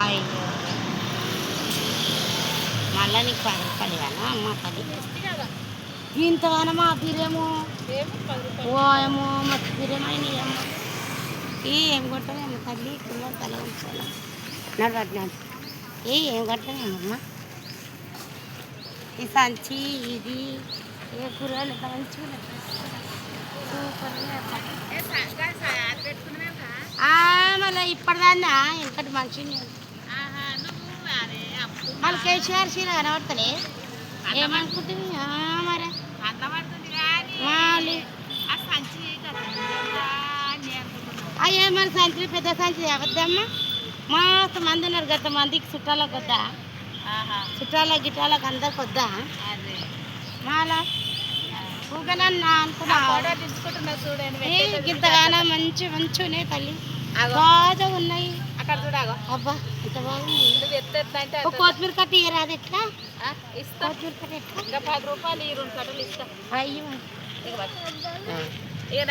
అయ్యో మళ్ళా నీకు 10 రూపాయలు ఇవ్వనా అమ్మ తల్లి ఇంతగానమా బిర్యమో ఓయమో మస్తు బిర్యమైనవి అమ్మ ఏం కొట్టలేము తల్లి కింద తల ఉంచాలి నడవట్లేదు ఏం కొట్టలేమమ్మ ఈ సంచి ఇది ఏ కూరలు మంచిగా మళ్ళీ ఇప్పటిదాన్నా ఇంకటి మంచిగా మళ్ళీ కేసీఆర్ సీర కనబడతలే ఏమనుకుంటుంది మరి అయ్యే మరి సంచులు పెద్ద సంచి అవద్దమ్మా మస్తు మంది ఉన్నారు గత మందికి చుట్టాలకు వద్దా చుట్టాలకు గిట్టాలకు అందరికి వద్దా మాలా ఊగనన్నా అనుకున్నా ఇంతగానో మంచి మంచి ఉన్నాయి తల్లి బాగా ఉన్నాయి అక్కడ చూడాగో అబ్బా ఎంత బాగుంది కొత్తిమీర కట్ట ఇయ్యరాదు ఎట్లా ఇస్తా కొత్తిమీర కట్ట ఎట్లా ఇంకా 10 రూపాయలు ఈ 2 కట్టలు ఇస్తా అయ్యో ఇక